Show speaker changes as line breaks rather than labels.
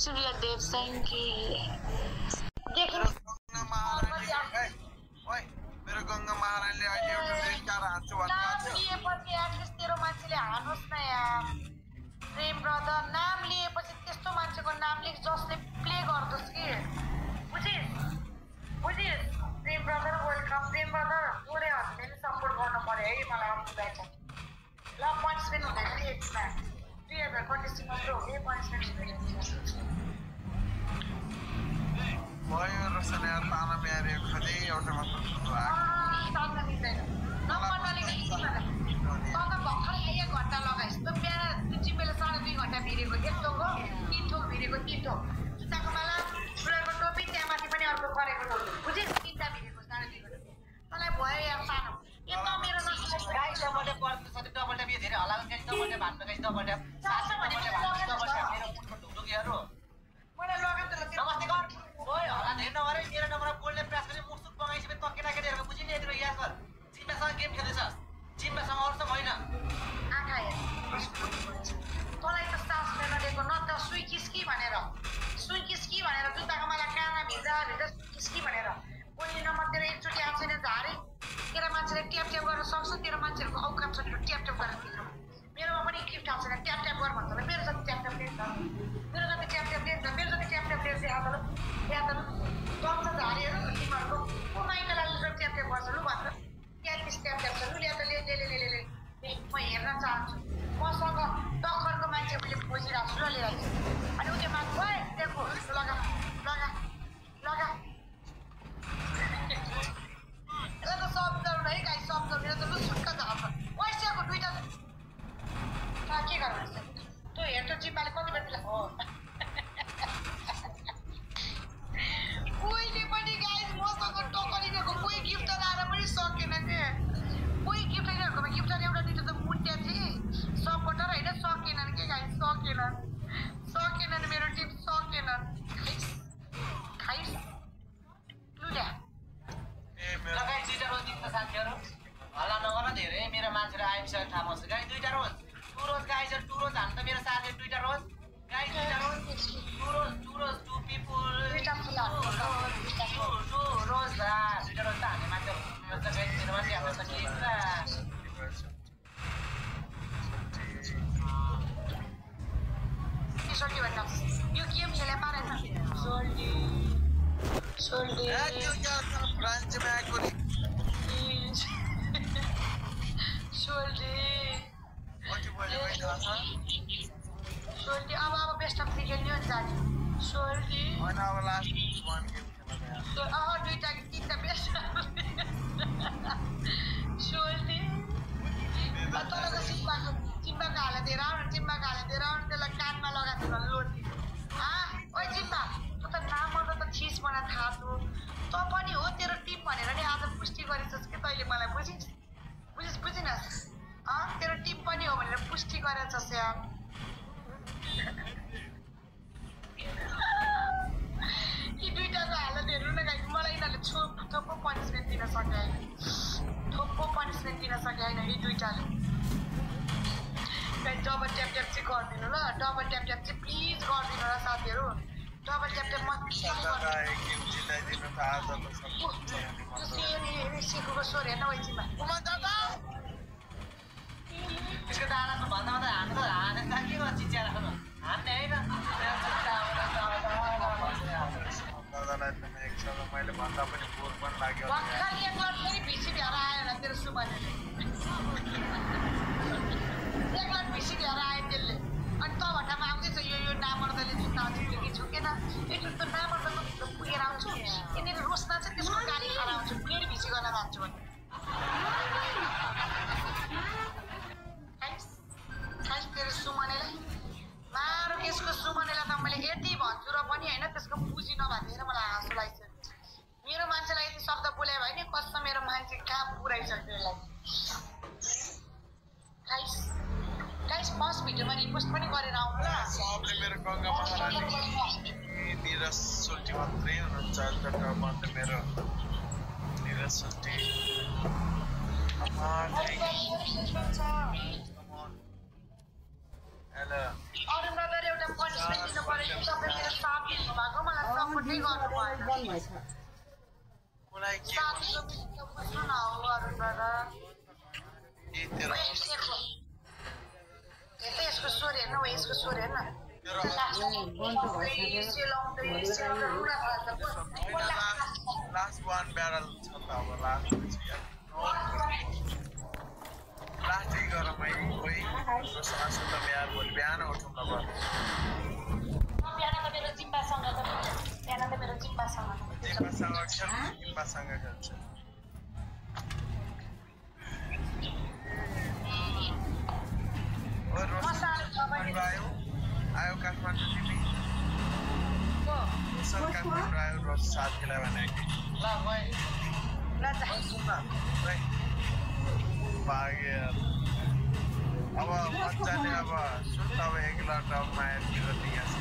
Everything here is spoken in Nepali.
सूर्य देव संगी
मेरो गङ्गा महारानीले अहिले एउटा रेड कार्ड हान्छु भन्नुभएको थियो।
लिएपछि एटलिस्ट तेरो मान्छेले हानोस् न यार प्रेम ब्रदर। नाम लिएपछि त्यस्तो मान्छेको नामले जसले प्ले गर्दोस् कि बुझिस् प्रेम ब्रदर वेलकम। प्रेम ब्रदर गोरेहरूले पनि सपोर्ट गर्नु पर्यो है मलाई बुझाइ छ। ल पनिसमेन्ट हुँदैन नि यसमा 2000 कन्टेस्टिङ मात्रै हो कि पनिसमेन्ट
भयो रसन यार ताना म्यारे खोजे एउटा मात्र
तान्न मिल्दैन नम्बर तँलाई भर्खर 1 घन्टा लगाइस् त बिहान जिम्मेले 2.5 घन्टा भिरेको यस्तो हो 3 थोक भिरेको 3 थोक जुत्ताको माला फुलको टोपी त्यहाँ माथि पनि अर्को गरेको टोपी बुझिस् 3टा भिरेको 2.5 घन्टा तँलाई भयो यार सानो यो त मेरो
गाइस डबल ट्याप गर्नु सधैँ डबल ट्याप यो धेरै हल्ला गाइस डबल ट्याप हान्नु गाइस डबल ट्याप मेरो मुखमा ढुकढुकीहरु
मलाई लगेन त
नमस्ते गर ओइ हल्ला धेरै नगरे मेरो नम्बरमा बोल्ने प्रयास गरे मुसुक बगाइसके त केटाकेटीहरुको बुझिने यतिरो याद गर जिम्बासँग गेम खेल्दैछस् जिम्बासँग अरूसँग होइन
आँखा हेर तँलाई त सास फेर्न दिएको न त सुइकिस्की भनेर जुत्ताको माला काना भिजा किस्की भनेर पहिलो नम्बर तेरो एकचोटि आएको छैन झारे तेरो मान्छेले ट्याप गर्न सक्छ तेरो मान्छेहरूको औकात छ ट्याप गरेर दिनु मेरोमा पनि गिफ्ट आएको छैन ट्याप गर भन्छ मेरो जति ट्याप लिन्छ मेरो जति ट्याप लिन्छ मेरो जति ट्याप लिन्छ यहाँ त दम्छ झारेहरू तिमीहरूको को माइका लागि ट्याप गर्छ लु भन्छ त्यहाँ ट्याप छ लु ल्या त ले म हेर्न चाहन्छु मसँग टक्करको मान्छे मैले खोजिरहेको छु र लिइरहेको छु अनि उसले माग भयो त्यहाँको लगा यसलाई त शब्दहरू है गाई शब्द मेरो त लु सुक्क झार्छ पैसाको 2टा के गर्नु त्यो हेर्छ जिम्बाले कति बेला हो कोहीले पनि गाई मसँग टक्करिदिएको कोही गिफ्ट लाएर पनि सकेन के कोही गिफ्ट लिनेहरूकोमा गिफ्ट एउटा 2टा त मुट्या थिए सपोर्टर होइन सकेनन् के गाई सकेनन् मेरो टिम सकेनन् खाइस लुड्या
लगाइ 2टा रोज दिन्छ साथीहरु हल्ला नगर धेरै मेरो मान्छेहरु आइसक्यो थाहा पाउँछ गाई 2टा रोज 2 रोज गाइज 2 रोज हान्न त मेरो साथी 2टा रोज गाई 2टा रोज 2 रोज 2 पिपल
2टा फुला
2 रोज 2टा रोज त हान्ने मान्छे मेरो त गाई मेरो मान्छे हाम्रो त के पुरा
सोल्टी भन्दा यो गेम खेले पारेन सोल्टी
ब्रान्च में आएको नि
सोल्टी
कति बजे थाहा छ
सोल्टी अब बेस्ट अफ 3 खेल्ने हो नि जाने सोल्टी
होइन अब लास्ट 1 गेम खेल्नु
2टा 3टा बेस्ट सोल्टी तलको चिम्बाको हालेर त्यसलाई कानमा लगाएको लोड ओइ चिम्बा त नाम त छिस मलाई थाहा छ त पनि हो तेरो टिम भनेर नि आज पुष्टि गरिसस् के तैँले मलाई बुझिनस् तेरो टिम पनि हो भनेर पुष्टि गरेछस् यार यी 2टाको हालत हेर्नु न गाई मलाई यिनीहरूले थोपो पनिसमेन्ट दिन सके होइन यी 2टाले डबल ट्याप चाहिँ गरिदिनु ल डबल ट्याप चाहिँ प्लिज गरिदिनु ल साथीहरू डबल ट्याप सिकुको स्वर हेर्न वैचीमा
त्यसको दादाको भन्दा मात्रै हाने त के गर्छ चिच्या राख्नु हान्ने होइन
दादालाई त एकछिन मैले भन्दा पनि बोल पनि लाग्यो
भर्खर एक लट फेरि भिसी भएर आएर तेरो सुमाले एक लट भिसी भएर आयो त्यसले अनि त भट्टामा आउँदैछ यो नामर्दले जुत्ता कि झुकेन एकचोटि त नामर्दको भित्र पुगेर आउँछु यहाँनिर रोस्ना चाहिँ त्यसको गाडी खराउँछु फेरि भिसी गर्न जान्छु भने खाइस तेरो सुमनेलाई मारो यसको सुमनेलाई त मैले यति भन्छु र पनि होइन त्यसको पुँजी नभएर मलाई हाँसो लाग्छ मेरो मान्छेलाई यति शब्द बोले भयो नि कस्तो मेरो मान्छे कहाँ पुऱ्याइसक्यो यसलाई गाइस फर्स्ट भिडियोमा रिपोस्ट पनि गरेर आउनु ल
सबले मेरो गङ्गा महारानी निरज सोल्टी मात्रै हुनुहुन्छ अन्त मेरो निरज सोल्टी
अरू ब्रदर एउटा पनिसमेन्ट दिनु पर्यो कि तपाईँ मेरो गर्नु भएन
बन्द भएछ
मलाई के
साथीको मिठो बुझ्नु न हो अरूबाट
ए तेरो
यसको स्वर हेर्नु हो यसको स्वर हेर्न
तेरो लास्ट वान ब्यारल छ त अब लास्ट गरौँ है कोही सासु त यार भोलि बिहान उठौँ अब
बिहान त मेरो जिम्बासँग
जिम्बासँग खेल्छ आयो काठमाडौँ तिमी काठमाडौँ आयो रोज साथीलाई भने भाग्य अब मजाले अब सुन अब एक लट मायातिर दिइहाल्छ